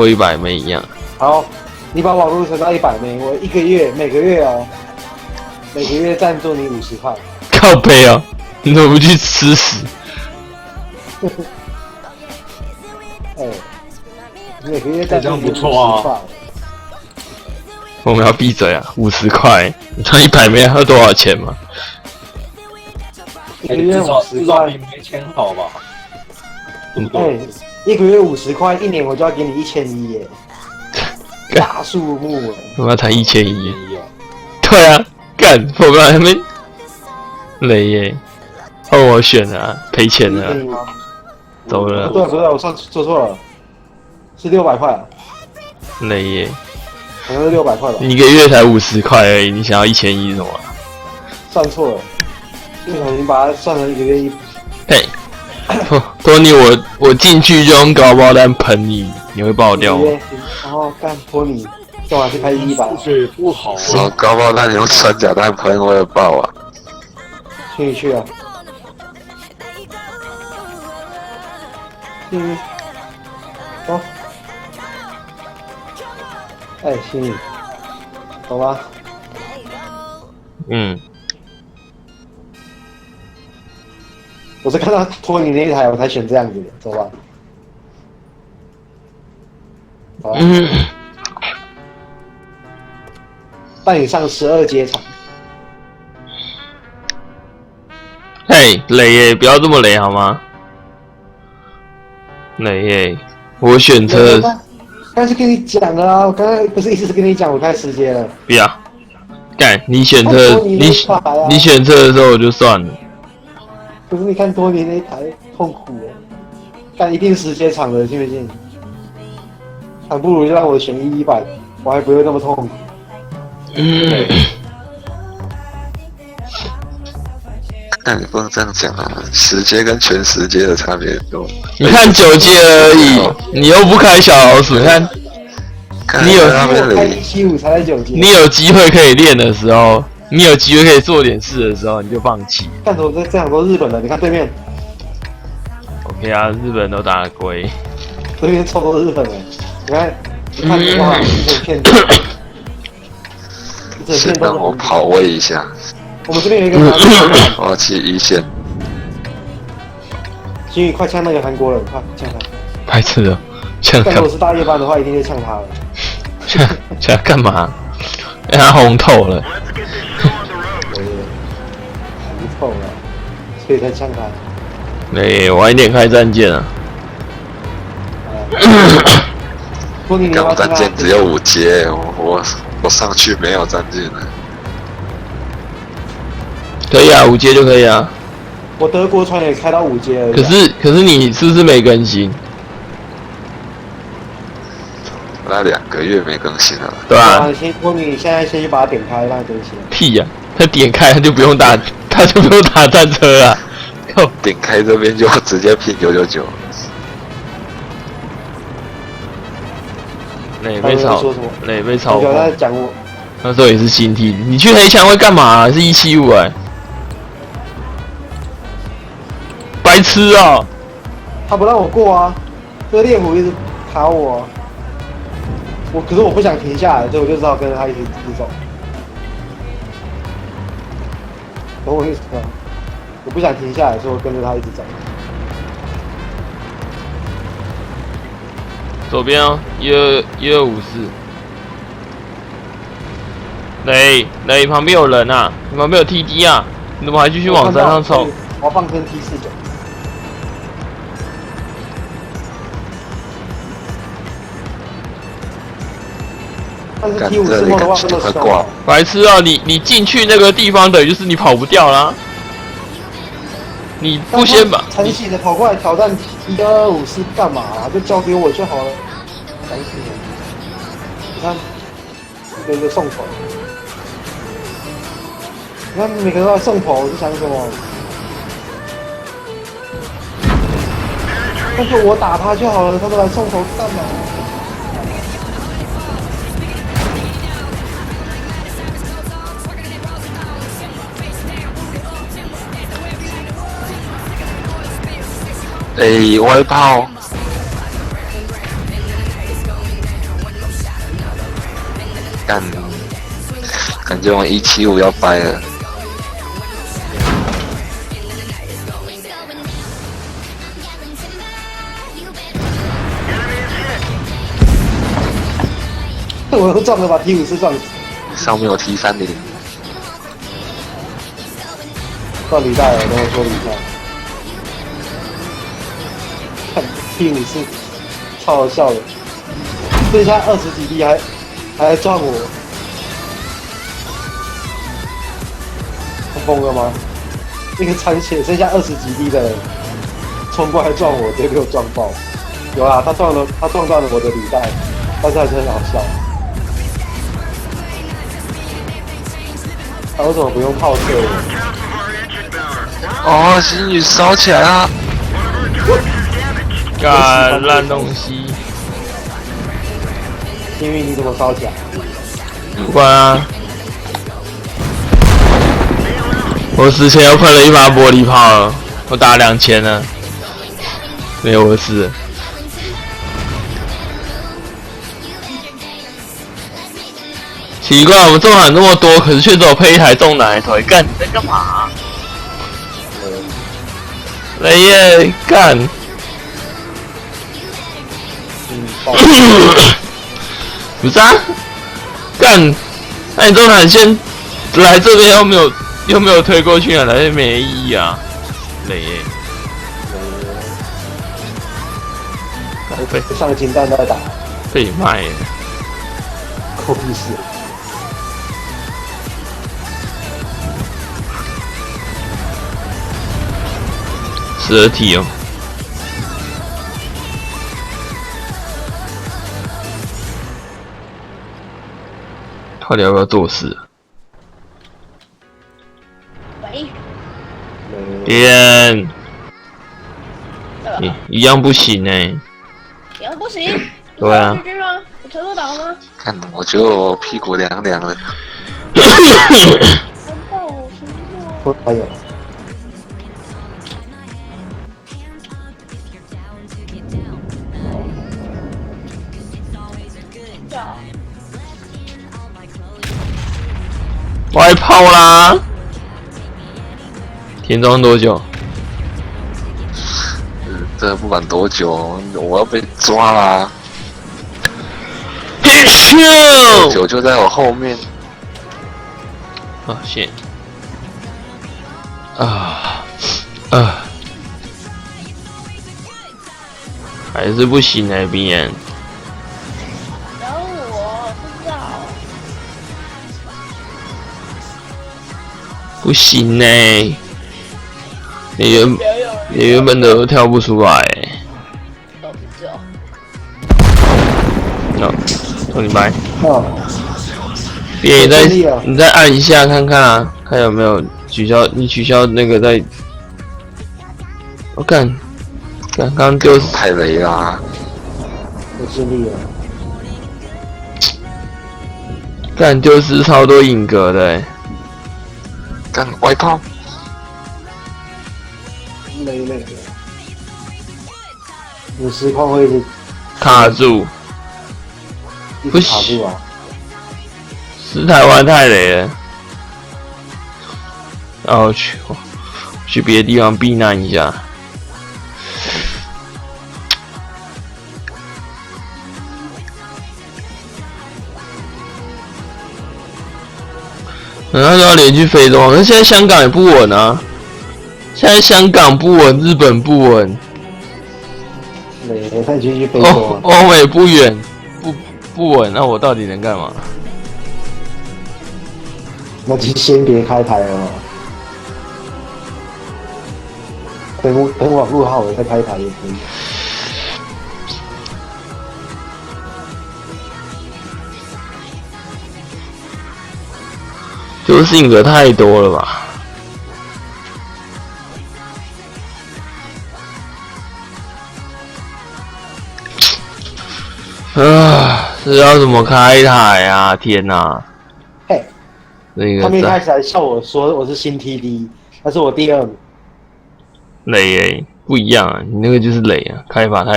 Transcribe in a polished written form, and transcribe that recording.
过100枚一样。好，你把网络存到100枚，我每个月哦，每个月赞助你50块。靠背哦，你怎么不去吃屎？哎，每个月赞助你50块。我们要闭嘴啊！50块，你看100枚要多少钱吗？一个月50块，比没钱好吧？哎，一个月50块，一年我就要给你1100耶，大数目。我要才1100。对啊，干，我刚才没雷耶，换我选啊，赔钱了，走了。对，我做错了，是600块啊，雷耶，好像是600块吧？你一个月才50块而已，你想要1100是什么？算错了，不小心把它算成一个月嘿，托尼，我进去就用高包弹喷你，你会爆掉吗？然后干托尼，干嘛去开100？水不好什么高爆弹用穿甲弹喷我也爆啊！去去啊！走。哎，心里，走吧。嗯，我是看到托尼那一台，我才选这样子的，走吧。好吧。带你上12阶场。嘿，雷耶，不要这么雷好吗？雷耶，我选择刚才跟你讲了啊，我刚才不是一直是跟你讲我开10阶了。不要，干，你选择你选择的时候我就算了。可是你看托尼那一台痛苦哦，干一定10阶场的，信不信？还不如让我选100，我还不会那么痛苦。但你不能这样讲啊，10阶跟全10阶的差别多。你看9阶而已，你又不开小老鼠，你看你有开175才在9阶，你有机会可以练的时候，你有机会可以做点事的时候，你就放弃。干什么这样说日本人？你看对面， OK 啊，日本人都打得龟，对面超多日本人，你看哇，一整片，先让我跑位一下。我们这边有一个我要去一线。金宇，快呛那个韩国人，快呛他！白痴了，呛如果是大夜班的话，一定就呛他了。呛干嘛？让他红透了。红透了，所以才呛他。哎，晚一点开战舰啊！刚战舰只有5阶，我上去没有战舰了。可以啊，5阶就可以啊。我德国船也开到5阶了。可是你是不是没更新？那2个月没更新了。对啊。你现在先去把它点开，让它更新。屁呀、他点开他就不用打战车啊！靠，点开这边就直接拼999。磊被炒，磊被炒。不要再讲我。那时候也是新 T， 你去黑枪会干嘛、啊？是175哎、白痴啊！他不让我过啊，这个猎虎一直卡我、啊，可是我不想停下来，所以我就只好跟着他一直走。懂我意思吗？我不想停下来，所以我跟着他一直走。左边哦，12254。雷旁边有人啊，你旁边有 TD 啊，你怎么还继续往山上冲？我要放生 T49。但是 T54的话真的爽。白痴啊！你进去那个地方等于就是你跑不掉啦。你不先把晨起的跑过来挑战12254干嘛、啊？就交给我就好了。烦死人！你看，一个送头。你看每个人都在送头，我是想什么？但是我打他就好了，他都来送头干嘛？外炮！感觉我175要掰了。我又撞了把 T54撞死，上面有 T30，撞履带了，跟我说履带。看 T54，超好笑的，剩下20几滴还来撞我，他疯了吗？那个残血剩下20几滴的人冲过来撞我，直接给我撞爆。有啊，他撞断了我的履带，但是还是很好笑。他为什么不用炮射我？哦，星宇烧起来了！干烂东西，因为你怎么烧起来？不管啊！我之前又喷了一发玻璃炮了，我打2000了，没有我事。奇怪，我们中喊那么多，可是却只有配一台中哪一台？干，你在干嘛？雷耶，干！不是啊，干！那你中喊先来这边又没有推过去啊，来这没意义啊，雷耶！上个金蛋在打，被卖耶！够意思。12体哦。到底要不要做事？喂，边，一样不行哎。你要不行？对啊。去吗？有车都倒吗？看，我觉得我屁股凉凉了。很爆我身上。还有。外炮啦！填装多久？这不管多久，我要被抓啦！酒就在我后面。哦，谢。还是不行哎，鼻炎。然后我不知道。不行呢、你原本的都跳不出来、都不知道。送你白。别你再按一下看看啊，看有没有取消？你取消那个再。我干，刚刚就是太雷啦！我尽力了。干就是超多影格的、欸。干外炮，累的，有实况会一直卡住，一直卡住啊！是台湾太雷了，然后去别的地方避难一下。然后就要连去非洲，可是现在香港也不稳啊。现在香港不稳，日本不稳，累，再继续非洲。欧美不远，不稳，那我到底能干嘛？那就先别开台了嘛，等网络好了再开台也可以。就是性格太多了吧？是要怎么开台啊？天哪！嘿，那个他们一开始还笑我说我是新 TD，但是我第2名。雷不一样啊，你那个就是雷啊，开法太。